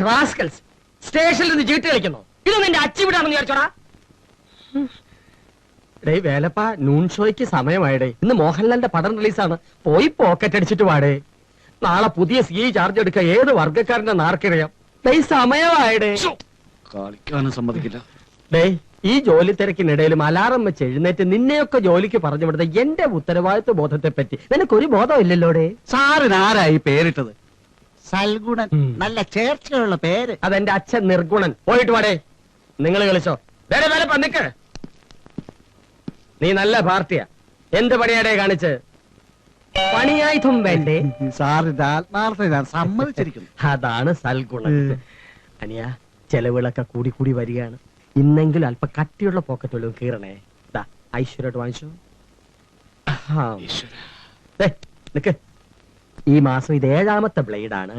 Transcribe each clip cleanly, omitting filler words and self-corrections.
Rascals സ്റ്റേഷനിൽ നിന്ന് ചീട്ട് കളിക്കുന്നു. ഇതൊന്നും എന്റെ അച്ചിവിടാണെന്ന് വിചാരിച്ചോടാ. ഡേ വേലപ്പ, നൂൺ ഷോയ്ക്ക് സമയമായിടേ. ഇന്ന് മോഹൻലാലിന്റെ പടം റിലീസാണ്. പോയി പോക്കറ്റ് അടിച്ചിട്ട് പാടേ. നാളെ പുതിയ CI ചാർജ് എടുക്ക. ഏത് വർഗ്ഗക്കാരന്റെ നാർക്കറിയാം. ഡേ സമയമായിടേ. കളിക്കാനും സമ്മതിക്കില്ല. ഡേ ഈ ജോലി തിരക്കിനിടയിലും അലാറം വെച്ച് എഴുന്നേറ്റ് നിന്നെയൊക്കെ ജോലിക്ക് പറഞ്ഞു വിടുന്ന എന്റെ ഉത്തരവാദിത്വ ബോധത്തെ പറ്റി നിനക്കൊരു ബോധമില്ലല്ലോടെ. സാറിന് ആരായി പേരിട്ടത്? സൽഗുണൻ. നല്ല ചേർച്ചയുള്ള പേര്. അതെന്റെ അച്ഛൻ നിർഗുണൻ. പോയിട്ട് വാടേ. നിങ്ങൾ കളിച്ചോ. വേലപ്പ നിക്ക്. നീ നല്ല പാർട്ടിയാ. എന്ത് പണിയാടേ കാണിച്ച്? പണിയായുധം വേണ്ടേ? സാറിന്റെ ആത്മാർത്ഥത ഞാൻ സമ്മതിച്ചിരിക്കുന്നു. അതാണ് സൽഗുണൻ. അനിയ ചെലവുകളൊക്കെ കൂടി കൂടി വരികയാണ്. ഇന്നെങ്കിലും അല്പ കട്ടിയുള്ള പോക്കറ്റുള്ള കീറണേ. ഐശ്വര്യമായിട്ട് വാങ്ങിച്ചോ. നിക്ക്. ഈ മാസം ഇത് 7ാമത്തെ ബ്ലേഡാണ്.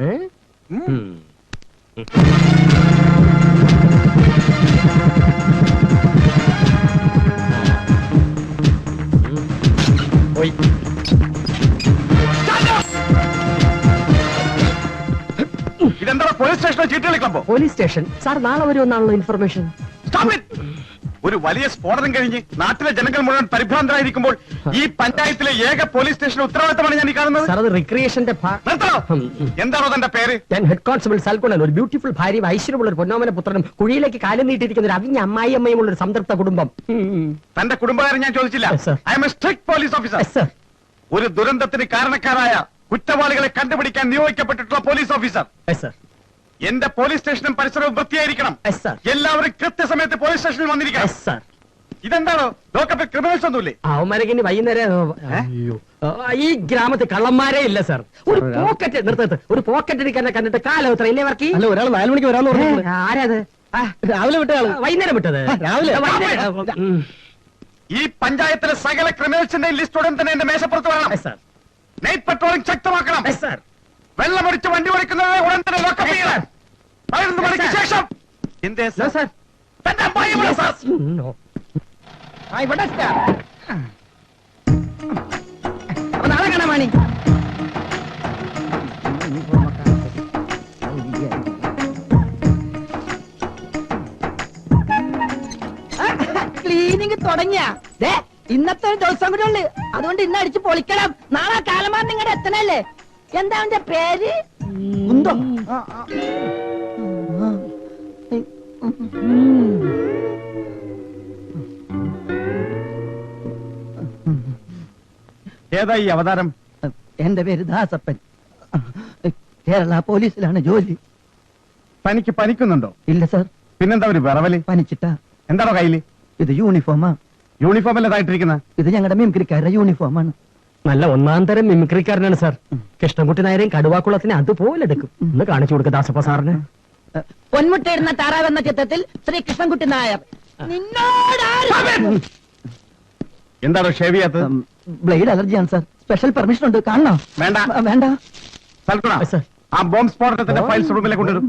ഇതെന്താ പോലീസ് സ്റ്റേഷനിൽ ചീട്ട് കളിക്കുമ്പോ? പോലീസ് സ്റ്റേഷൻ സാർ നാളെ വരുമെന്നാണല്ലോ ഇൻഫർമേഷൻ. ഒരു വലിയ സ്ഫോടനം കഴിഞ്ഞ് നാട്ടിലെ ജനങ്ങൾ മുഴുവൻ പരിഭ്രാന്തരായിരിക്കുമ്പോൾ ഈ പഞ്ചായത്തിലെ ഏക പോലീസ് സ്റ്റേഷന്റെ ഉത്തരവാദിത്തമാണ് ഞാൻ ഈ കാണുന്നത്. സാർ അത് റിക്രിയേഷന്റെ എന്താണോ തന്റെ പേര്? ഞാൻ ഹെഡ് കോൺസ്റ്റബിൾ സൽഗുണൻ. ഒരു ബ്യൂട്ടിഫുൾ ഭാര്യയും ഐശ്വര്യമുള്ള ഒരു പൊന്നോമന പുത്രനും കുഴിയിലേക്ക് കാലം നീട്ടിയിരിക്കുന്ന ഒരു അവിഞ്ഞ അമ്മായിയമ്മയുമുള്ള ഒരു സംതൃപ്ത കുടുംബം. തന്റെ കുടുംബകാരൻ ഞാൻ ചോദിച്ചില്ല. I M A strict police officer. ഒരു ദുരന്തത്തിന് കാരണക്കാരായ കുറ്റവാളികളെ കണ്ടുപിടിക്കാൻ നിയോഗിക്കപ്പെട്ടിട്ടുള്ള പോലീസ് ഓഫീസർ. എന്റെ പോലീസ് സ്റ്റേഷനും പരിസരവും വൃത്തിയായിരിക്കണം. എല്ലാവരും കൃത്യസമയത്ത് പോലീസ് സ്റ്റേഷനിൽ വന്നിരിക്കണം. ഇതെന്താണോ ലോക്കപ്പിൽ ക്രിമിനൽസ് ഒന്നുമില്ലേ? അവന്മാരെങ്കിൽ വൈകുന്നേരം ഈ ഗ്രാമത്തിൽ കള്ളന്മാരേ ഇല്ല സാർ. ഒരു പോക്കറ്റ് നിർത്തത്ത് ഒരു പോക്കറ്റ് എടുക്കാൻ കണ്ടിട്ട് കാലത്ര ഇല്ലേ വർക്ക്? അല്ല, ഒരാൾ 4 മണിക്ക് വരാന്ന് പറഞ്ഞു. ആരാത്? രാവിലെ വിട്ട ആള്. വൈകുന്നേരം വിട്ടത്. രാവിലെ. ഈ പഞ്ചായത്തിലെ സകല ക്രിമിനൽസിന്റെ ലിസ്റ്റ് ഉടൻ തന്നെ എന്റെ മേശപ്പുറത്ത് വേണം. Night patrolling ശക്തമാക്കണം. വെള്ളമടിച്ച് വണ്ടി ഓടിക്കുന്നത് ഉടൻ തന്നെ ലോക്കപ്പ് ചെയ്യണം. 11 മണിക്ക് ശേഷം. എന്തേ സാർ? തന്റെ അമ്മായി ഇവിടെ സാർ. നാളെ കാണാൻ വേണി. ക്ലീനിങ് തുടങ്ങിയ ഇന്നത്തെ ഒരു ദിവസം കൂടെ ഉള്ളു. അതുകൊണ്ട് ഇന്ന് അടിച്ച് പൊളിക്കണം. നാളെ കാലമാൻ നിങ്ങളുടെ എത്തണല്ലേ? എന്താ അവന്റെ പേര്? ഉണ്ടോ? ഏതാ ഈ അവതാരം? എന്റെ പേര് ദാസപ്പൻ. കേരള പോലീസിലാണ് ജോലി. പനിക്ക് പനിക്കുന്നുണ്ടോ? ഇല്ല സാർ. പിന്നെന്താ ഒരു വിറവല്? പനിച്ചിട്ടാ. എന്താണോ കയ്യില്? ഇത് യൂണിഫോമാ. യൂണിഫോം അല്ലതായിട്ടിരിക്കുന്ന? ഇത് ഞങ്ങളുടെ മിമിക്രിക്കാരുടെ യൂണിഫോമാണ്. നല്ല 1ാം തരം മിമിക്രിക്കാരനാണ് സാർ. കൃഷ്ണൻകുട്ടി നായരെയും കടുവാക്കുളത്തിനെ അതുപോലെ എടുക്കും. ഒന്ന് കാണിച്ചു കൊടുക്ക ദാസപ്പ സാറിന്. പൊന്മുട്ടയിടുന്ന താറാവെന്ന ചിത്രത്തിൽ ശ്രീ കൃഷ്ണൻകുട്ടി നായർ. എന്താണോ ഷേവ് ചെയ്യാത്തത്? ബ്ലേഡ് അലർജിയാണ് സാർ. സ്പെഷ്യൽ പെർമിഷൻ ഉണ്ട്. കാണണോ? വേണ്ട. വേണ്ട. ആ ബോംബ് സ്ഫോടനത്തിന്റെ ഫയൽസ് റൂമിലേക്ക് കൊണ്ടുവരും.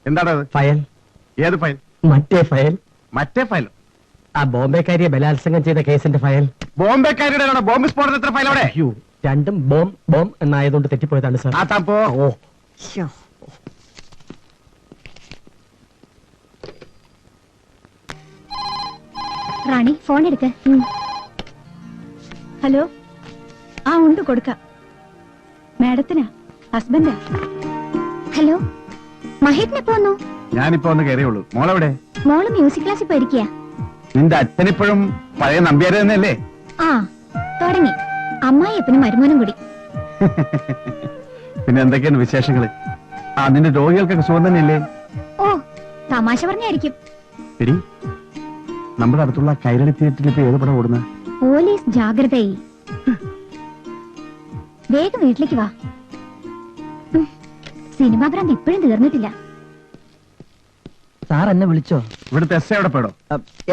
എന്താണ് ഫയൽ? ഏത് ഫയൽ? മറ്റേ ഫയൽ. മറ്റേ ഫയൽ? ആ ബോംബെക്കാരിയെ ബലാത്സംഗം ചെയ്ത കേസിന്റെ ഫയൽ. ബോംബെക്കാരിയുടെ ബോംബ് സ്ഫോടനത്തിന്റെ ഫയൽ അവിടെ? രണ്ടും ബോംബ് എന്നായതുകൊണ്ട് തെറ്റിപ്പോയതാണ് സാർ. ആ താപ്പോ. ഓ റാണി ഫോൺ എടുക്ക. ഹലോ. ആ ഉണ്ട് കൊടുക്കാം. മാഡത്തിനാ, ഹസ്ബൻഡാ. ഹലോ, മഹേട്ടിനെ പോന്നു? ഞാനിപ്പോ ഒന്ന് കയറിയുള്ളൂ. മോളെവിടെ? മോള് മ്യൂസിക് ക്ലാസ്സിൽ പോയിരിക്കുക. നിന്റെ അച്ഛനിപ്പോഴും പഴയ നമ്പ്യാര് തന്നെയല്ലേ? ആ തുടങ്ങി. അമ്മായി എപ്പനും മരുമോനും കൂടി. പിന്നെ എന്തൊക്കെയാണ് വിശേഷങ്ങള്? ആ നിന്റെ രോഗികൾക്കൊക്കെ സുഖം തന്നെയല്ലേ? ഓ തമാശ പറഞ്ഞായിരിക്കും. എടി, നമ്മുടെ അടുത്തുള്ള കൈരളി തിയേറ്ററിൽ ഇപ്പൊ ഏത് പടം ഓടുന്ന? പോലീസ് ജാഗ്രതയായി. വേഗം വീട്ടിലേക്ക് വാ. സിനിമാ ഭ്രാന്ത് ഇപ്പോഴും തീർന്നിട്ടില്ല. സാർ എന്നെ വിളിച്ചോ? ഇവിടുത്തെ എസ് എവിടെ പോയടോ?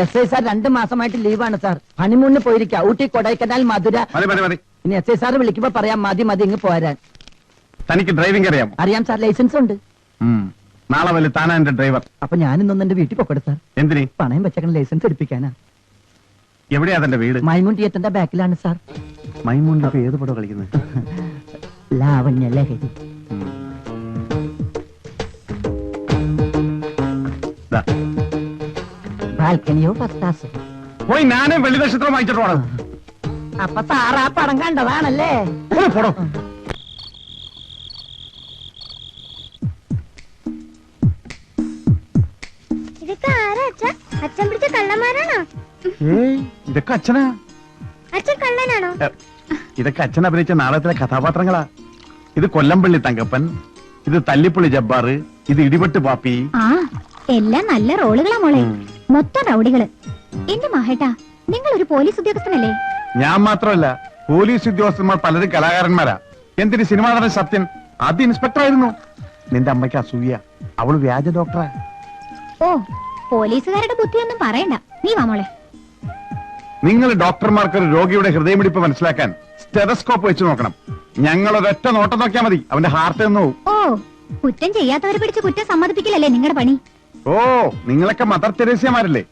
SI സാർ 2 മാസമായിട്ട് ലീവാണ് സാർ. ഹണിമൂണിന് പോയിരിക്കുക. ഊട്ടി, കൊടൈക്കനാൽ, മധുര. മതി. ഇനി SI സാർ വിളിക്കുമ്പോ പറയാം മതി ഇങ്ങ് പോരാൻ. തനിക്ക് ഡ്രൈവിംഗ് അറിയാമോ? അറിയാം സാർ, ലൈസൻസ് ഉണ്ട്. നാളെ വല്ല താനാ എന്റെ ഡ്രൈവർ. അപ്പൊ ഞാനിന്നൊന്ന് എന്റെ വീട്ടിൽ പൊക്കെടുത്ത സാർ. എന്തിനി? പണയം വെച്ചേക്കണ ലൈസൻസ് എടുപ്പിക്കാനാ. എവിടെയാ തന്റെ വീട്? മൈമൂൺ തിയേറ്ററിന്റെ ബാക്കിലാണ് സാർ. മൈമൂണിന്റെ ഇപ്പൊ ഏത് പടം കളിക്കുന്നത്? ലാവണ്യ ലഹരി. ബാൽക്കണിയോ പത്താസോ? പോയി ഞാനേ വെള്ളി നക്ഷത്രം വാങ്ങിച്ചിട്ട് പോണം. അപ്പൊ സാർ ആ പടം കണ്ടതാണല്ലേ? പോടോ. ഇതൊക്കെ ആരാ അച്ഛാ? അച്ഛൻ പിടിച്ച കള്ളന്മാരാണോ? ഏയ് ഇതൊക്കെ അച്ഛനാ. അച്ഛൻ കള്ളനാണോ? ഇതൊക്കെ അച്ഛൻ അഭിനയിച്ച നാടകത്തിലെ കഥാപാത്രങ്ങളാ. ഇത് കൊല്ലംപള്ളി തങ്കപ്പൻ, ഇത് തല്ലിപ്പുള്ളി ജബ്ബാർ, ഇത് ഇടിപെട്ട് പാപ്പി. ആ എല്ലാം നല്ല റോളുകളാ മോളെ. മൊത്തം റൗഡികള്. എന്റെ മഹേട്ടാ, നിങ്ങൾ ഒരു പോലീസ് ഉദ്യോഗസ്ഥനല്ലേ? ഞാൻ മാത്രമല്ല, പോലീസ് ഉദ്യോഗസ്ഥന്മാർ പലരും കലാകാരന്മാരാ. എന്തിന് സിനിമാ നടൻ സത്യൻ അത് ഇൻസ്പെക്ടർ ആയിരുന്നു. നിന്റെ അമ്മയ്ക്ക് അസൂയ, അവള് വ്യാജ ഡോക്ടറാ. ഓ, പോലീസുകാരുടെ ബുദ്ധിയൊന്നും പറയണ്ട. നീ വാ മോളെ. നിങ്ങൾ ഡോക്ടർമാർക്ക് ഒരു രോഗിയുടെ ഹൃദയമിടിപ്പ് മനസ്സിലാക്കാൻ സ്റ്റെതസ്കോപ്പ് വെച്ച് നോക്കണം. ഞങ്ങൾ ഒരൊറ്റ നോട്ടം നോക്കിയാൽ മതി, അവന്റെ ഹാർട്ട് നിന്ന് പോവും. ഓ, കുറ്റം ചെയ്യാത്തവരെ പിടിച്ച് കുറ്റം സമ്മതിപ്പിക്കലല്ലേ നിങ്ങളുടെ പണി? ഓ, നിങ്ങളൊക്കെ മദർ തെരേസ്യമാരല്ലേ?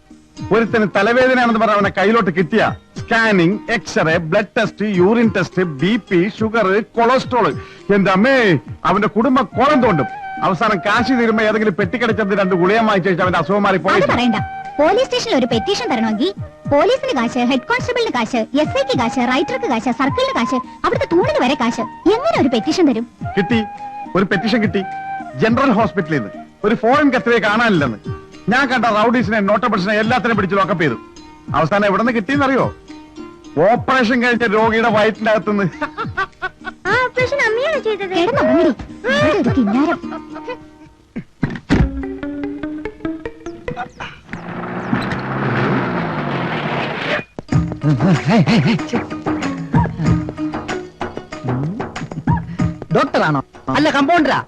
ഒരുത്തന് തലവേദനയാണെന്ന് പറഞ്ഞ അവനെ കയ്യിലോട്ട് കിട്ടിയ scanning, x-ray, blood test, urine test, BP, sugar, cholesterol, എന്റെ അമ്മേ അവന്റെ കുടുംബം കോളം തോണ്ടും. അവസാനം കാശി തീരുമ്പോ ഏതെങ്കിലും പെട്ടിക്കടിച്ചത് 2 ഗുളിയം വാങ്ങിച്ചു അവന്റെ അസുഖം മാറി പോയി. അത് പറയണ്ട. പോലീസ് സ്റ്റേഷനിൽ ഒരു പെറ്റീഷൻ തരണമെങ്കിൽ പോലീസിന് കാശ്, ഹെഡ് കോൺസ്റ്റബിളിന് കാശ്, SIക്ക് കാശ്, റൈറ്റർക്ക് കാശ്, സർക്കിളിന് കാശ്, അവിടുത്തെ തൂണിന് വരെ കാശ്. എങ്ങനെ ഒരു പെറ്റീഷൻ തരും? കിട്ടി, ഒരു പെറ്റീഷൻ കിട്ടി. ജനറൽ ഹോസ്പിറ്റലിൽ നിന്ന് ഒരു ഫോറിൻ കത്തിയെ കാണാനില്ലെന്ന്. ഞാൻ കണ്ട റൌഡീസിനെ, നോട്ടബിൾസിനെ എല്ലാത്തിനും പിടിച്ച് ലോക്കപ്പ് ചെയ്തു. അവസാനം എവിടെ നിന്ന് കിട്ടിയെന്നറിയോ? ഓപ്പറേഷൻ കഴിഞ്ഞ രോഗിയുടെ വയറ്റിന്റെ അകത്തുനിന്ന്. ആ ഓപ്പറേഷൻ അമ്മയാണ് ചെയ്തത്. കിടന്നുറങ്ങടി. ഒരു കിന്നാരം. ഡോക്ടറാണോ? അല്ല, കമ്പൗണ്ടറാ.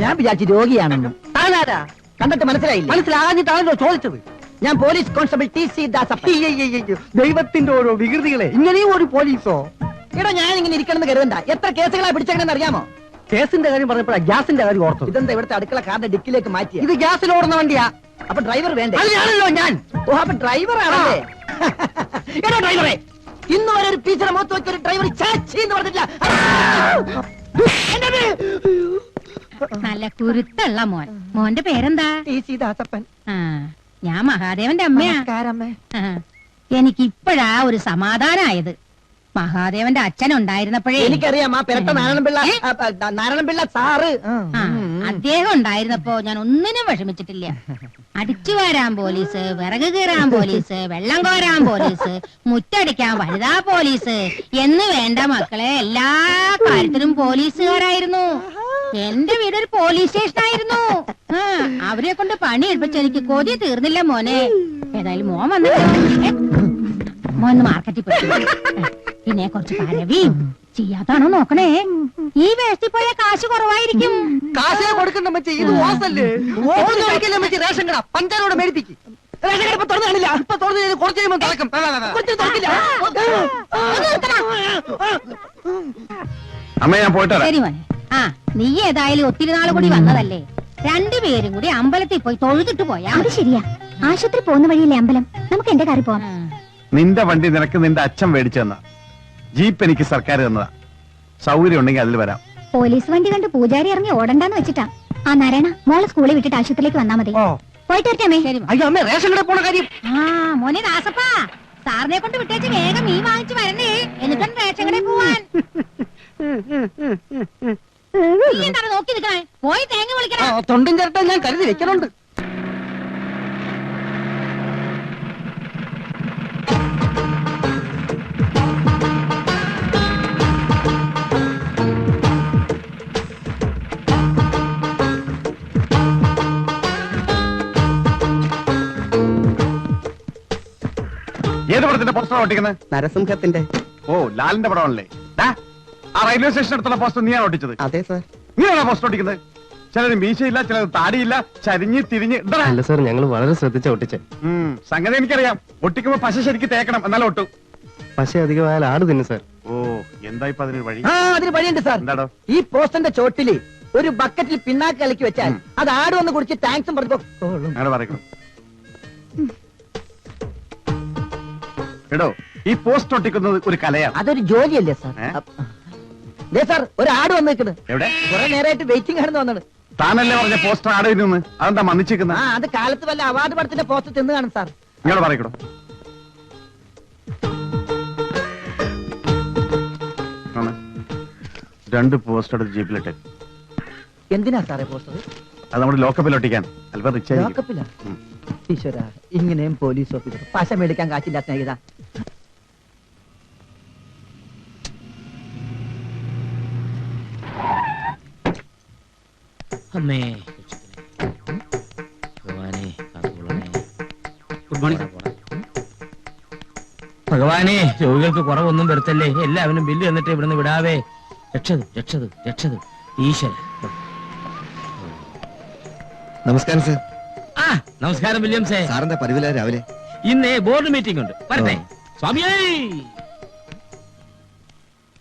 ഞാൻ വിചാരിച്ചു രോഗിയാണെന്നും. താനാരാ? കണ്ടിട്ട് മനസ്സിലായില്ല? മനസ്സിലാകാഞ്ഞിട്ടാണല്ലോ ചോദിച്ചത്. ഞാൻ പോലീസ് കോൺസ്റ്റബിൾ TC ദാസപ്പൻ. ദൈവത്തിന്റെ ഓരോ വികൃതികളെ. ഇങ്ങനെയും ഒരു പോലീസോ? എടാ, ഞാൻ ഇങ്ങനെ ഇരിക്കണമെന്ന് കരുതണ്ട. എത്ര കേസുകളാ പിടിച്ചെങ്ങനെ അറിയാമോ? കേസിന്റെ കാര്യം പറഞ്ഞപ്പോഴാ ഗ്യാസിന്റെ കാര്യം ഓർത്തു. ഇതെന്താ ഇവിടുത്തെ അടുക്കള കാറിന്റെ ഡിക്കിലേക്ക് മാറ്റി? ഇത് ഗ്യാസിൽ ഓടുന്ന വണ്ടിയാ. അപ്പൊ ഡ്രൈവർ വേണ്ടേ? ഞാനല്ലോ ഞാൻ. ഓ, അപ്പൊ ഡ്രൈവർ ആണല്ലേ? എടാ ഡ്രൈവറെ, ഇന്ന് വരെ ഒരു ടീച്ചറെ മുഖത്ത് വെച്ച ഒരു ഡ്രൈവർ ചാച്ചി എന്ന് പറഞ്ഞിട്ടില്ല. നല്ല കുരുത്തുള്ള മോൻ. മോന്റെ പേരെന്താ? TC ദാസപ്പൻ. ആ, ഞാൻ മഹാദേവന്റെ അമ്മയാ. നമസ്കാരമ്മേ. എനിക്ക് ഇപ്പോഴാ ഒരു സമാധാനായത്. മഹാദേവന്റെ അച്ഛൻ ഉണ്ടായിരുന്നപ്പോഴേ എനിക്കറിയാം. ആ പെരട്ട നാരായണപിള്ള സാറ്. ആ, അദ്ദേഹം ഉണ്ടായിരുന്നപ്പോ ഞാൻ ഒന്നിനും വിഷമിച്ചിട്ടില്ല. അടിച്ചു വാരാൻ പോലീസ്, വിറക് കീറാൻ പോലീസ്, വെള്ളം കോരാൻ പോലീസ്, മുറ്റടിക്കാൻ വനിതാ പോലീസ് എന്ന് വേണ്ട മക്കളെ, എല്ലാ കാര്യത്തിലും പോലീസുകാരായിരുന്നു. എന്റെ വീടൊരു പോലീസ് സ്റ്റേഷനായിരുന്നു. അവരെ കൊണ്ട് പണി എടുപ്പിച്ച് എനിക്ക് കൊതി തീർന്നില്ല മോനെ. ഏതായാലും മോൻ വന്നിട്ട് മോന്ന് മാർക്കറ്റിൽ പോയി. പിന്നെ കുറച്ച് പരവിയും ചെയ്യാത്താണോ നോക്കണേ. ഈ വേഴ്ത്തി പോയ കാശ് കുറവായിരിക്കും. കാശേ കൊടുക്കണ്ട മച്ചി, ഇത് ഓസല്ലേ. റേഷൻ കട പഞ്ചാരോട് മേടിപ്പിക്കും. റേഷൻ കട ഇപ്പൊ തുറന്നു കാണില്ല. ഇപ്പൊ തുറന്നു കുറച്ച് കഴിയുമ്പോൾ തുറക്കും. തുറക്കില്ല. അമ്മ ഞാൻ പോയിട്ട് ശരി മോനെ. ആ, നീ ഏതായാലും ഒത്തിരി നാൾ കൂടി വന്നതല്ലേ. രണ്ടുപേരും കൂടി അമ്പലത്തിൽ പോയി തൊഴുതിട്ട് പോയാ. അത് ശരിയാ. ആശുപത്രി പോകുന്ന വഴിയില്ലേ അമ്പലം? നമുക്ക് എന്റെ കാറിൽ പോവാം. നിന്റെ വണ്ടി നിനക്ക് നിന്റെ അച്ഛൻ മേടിച്ചു തന്ന. ജീപ്പ് എനിക്ക് സർക്കാർ തന്നതാ. സൗകര്യം ഉണ്ടെങ്കിൽ അതിൽ വരാം. പോലീസ് വണ്ടി കണ്ട് പൂജാരി ഇറങ്ങി ഓടണ്ടെന്ന് വെച്ചിട്ടാ. ആ നാരായണ, മോളെ സ്കൂളിൽ വിട്ടിട്ട് ആശുപത്രിയിലേക്ക് വന്നാ മതി. പോയിട്ട് വരട്ടെ. ശരി. അയ്യോ അമ്മ, റേഷൻ കട പോണ കാര്യം. ആ മോനെ ദാസപ്പാ, സാറിനെ കൊണ്ട് വിട്ടേച്ച് വേഗം മീൻ വാങ്ങിച്ചു വരണേ. എന്നിട്ടും റേഷൻ കടയിൽ പോവാൻ. നീ എന്താണ് നോക്കി നിൽക്കണേ? പോയി തേങ്ങ വിളിക്കണം. തൊണ്ടും ചേർത്താൻ ഞാൻ കരുതി വെക്കണുണ്ട്. ഏത് പടത്തിന്റെ പോസ്റ്റർ ഒട്ടിക്കുന്നത്? നരസിംഹത്തിന്റെ. ഓ, ലാലിന്റെ പടമാണല്ലേ. ആ റെയിൽവേ സ്റ്റേഷൻ അടുത്തുള്ള പോസ്റ്റർ നീയാണ് ഒട്ടിച്ചത്? അതെ സാർ. നീയാണോ പോസ്റ്റർ ഒട്ടിക്കുന്നത്? ചിലത് മീശയില്ല, ചിലത് താടിയില്ല, ചരിഞ്ഞ് തിരിഞ്ഞ്. അല്ല സാർ, ഞങ്ങൾ വളരെ ശ്രദ്ധിച്ച ഒട്ടിച്ചേ. സംഗതി എനിക്കറിയാം. ഒട്ടിക്കുമ്പോ പശ ശരിക്ക് തേക്കണം, എന്നാലും ഒട്ടു. പക്ഷേ അധികമായാൽ ആട് തിന്നു സാർ. ഓ, എന്താ ഇപ്പൊ അതിന് വഴി? അതിന് വഴിയുണ്ട് സാർ. എന്താടോ? ഈ പോസ്റ്ററിന്റെ ചോട്ടില് ഒരു ബക്കറ്റിൽ പിണ്ണാക്ക് കലക്കി വെച്ചാൽ അത് ആട് വന്ന് കുടിച്ച് ടാങ്ക്സും പറഞ്ഞു അങ്ങനെ പറയണം. എടോ ഈ പോസ്റ്റ് ഒട്ടിക്കുന്നത് ഒരു കലയാണ്. അതൊരു ജോലിയല്ലേ സാർ? ഏ? ദേ സാർ, ഒരു ആട് വന്ന് നിൽക്കുന്നത്. എവിടെ? കുറെ നേരമായിട്ട് വെയിറ്റിംഗ് ആണെന്ന് വന്നത്. താനല്ലേ പറഞ്ഞ പോസ്റ്റർ ആടുന്നു, അതെന്താ മന്നിച്ചിരിക്കുന്നത്? ആ, അത് കാലത്ത് വല്ല അവാർഡ് പടത്തിന്റെ പോസ്റ്റ് തിന്ന് കാണും സാർ. നിങ്ങൾ പറയണോ? രണ്ട് പോസ്റ്റർ എടുത്ത് ജീപ്പിലിട്ടെ. എന്തിനാ സാറേ പോസ്റ്റർ? അത് നമ്മുടെ ലോക്കപ്പിൽ ഒട്ടിക്കാൻ. അല്പം റിച്ച് ആയിരിക്കും. ലോക്കപ്പിലാ? ഈശ്വര, ഇങ്ങനെയും പോലീസ് ഓഫീസർ പശ മേടിക്കാൻ കാച്ചില്ല സ്നേഹിത. അമ്മേ ഗുഡ് മോർണിംഗ്. ഭഗവാനെ, രോഗികൾക്ക് കുറവൊന്നും വരുത്തല്ലേ. എല്ലാവരും ബില്ല് തന്നിട്ട് ഇവിടുന്ന് വിടാവേ. രക്ഷത് ഈശ്വര. നമസ്കാരം സർ. ആ, നമസ്കാരം വില്യംസേ. സാറിന്റെ പതിവില്ല രാവിലെ. ഇന്ന് ബോർഡ് മീറ്റിംഗ് ഉണ്ട്, വരട്ടെ. സ്വാമിയേ,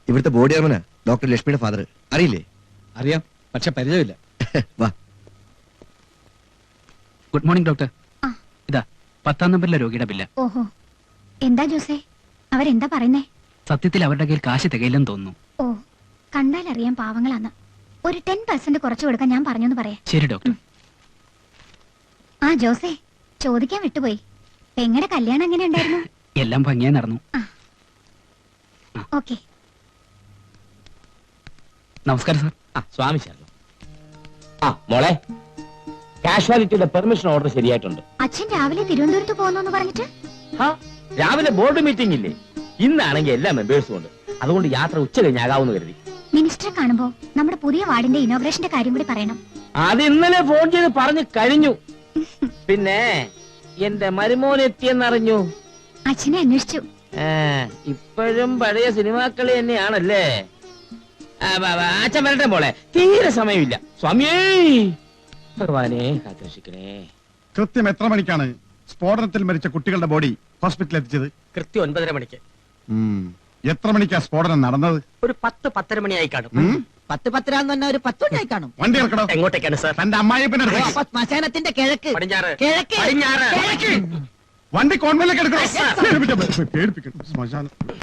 ഇവിടുത്തെ ബോർഡ് ചെയർമനാ ഡോക്ടർ ലക്ഷ്മിയുടെ ഫാദർ. അറിയില്ലേ? അറിയാം, പക്ഷെ പരിചയമില്ല. വാ. Good morning doctor. ആ. ഇതാ 10ാം നമ്പറിലെ രോഗിയുടെ ബില്ല്. ഓഹോ, എന്താ ജോസേ, അവരെന്താ പറയുന്നേ? സത്യത്തിൽ അവരുടെ കയ്യിൽ കാശ് തികയില്ലെന്ന് തോന്നുന്നു. ഓ, കണ്ടാലറിയാം പാവങ്ങളാന്ന്. ഒരു 10% കുറച്ചു കൊടുക്കാൻ ഞാൻ പറഞ്ഞെന്ന് പറയാം. ശരി ഡോക്ടർ. ആ ജോസേ, ചോദിക്കാൻ വിട്ടുപോയി. പെങ്ങടെ കല്യാണം എങ്ങനെ ഉണ്ടായിരുന്നു? എല്ലാം ഭംഗിയായി നടന്നു. ഓക്കെ. നമസ്കാരം സാർ. ആ, സ്വാമി ശരണം. ആ മോളെ, കാഷ്വാലിറ്റിയുടെ പെർമിഷൻ ഓർഡർ ശരിയായിട്ടുണ്ട്. അച്ഛൻ രാവിലെ തിരുവനന്തപുരത്ത് പോകുന്നു പറഞ്ഞിട്ട്? ആ, രാവിലെ ബോർഡ് മീറ്റിംഗ് ഇല്ലേ? ഇന്നാണെങ്കിൽ എല്ലാ മെമ്പേഴ്സും ഉണ്ട്. അതുകൊണ്ട് യാത്ര ഉച്ച കഴിഞ്ഞാകാവുന്ന കരുതി. മിനിസ്റ്ററെ കാണുമ്പോ നമ്മുടെ പുതിയ വാർഡിന്റെ ഇനോഗ്രേഷന്റെ കാര്യം കൂടി പറയണം. അത് ഇന്നലെ ഫോൺ ചെയ്ത് പറഞ്ഞു കഴിഞ്ഞു. പിന്നെ എന്റെ മരുമോനെത്തിയെന്നറിഞ്ഞു. അച്ഛനെ അന്വേഷിച്ചു. ഇപ്പോഴും പഴയ സിനിമാക്കളി തന്നെയാണല്ലേ? അച്ഛൻ വരട്ടെ മോളെ, തീരെ സമയമില്ല. സ്വാമിയേ, ഭഗവാനെ കാത്തുരക്ഷിക്കണേ. കൃത്യം എത്ര മണിക്കാണ് സ്ഫോടനത്തിൽ മരിച്ച കുട്ടികളുടെ ബോഡി ഹോസ്പിറ്റലിൽ എത്തിച്ചത്? കൃത്യം 9:30 മണിക്ക്. എത്ര മണിക്കാ സ്ഫോടനം നടന്നത്? ഒരു 10-10:30 മണിയായി കാണും. 10 എന്ന് പറഞ്ഞാൽ ഒരു 10 മണിയായി കാണും. വണ്ടി ഇറക്കണോ? എങ്ങോട്ടേക്കാണ് സാർ? തന്റെ അമ്മായി പിന്നെ ഓ, അപ്പൊ ശ്മശാനത്തിന്റെ കിഴക്ക്. പടിഞ്ഞാറ്. കിഴക്ക്. പടിഞ്ഞാറ്. കിഴക്ക്. വണ്ടി കോൺവെന്റിലേക്ക് Yes, sir. എടുക്കണോ? പേടിപ്പിക്കണം ശ്മശാനം.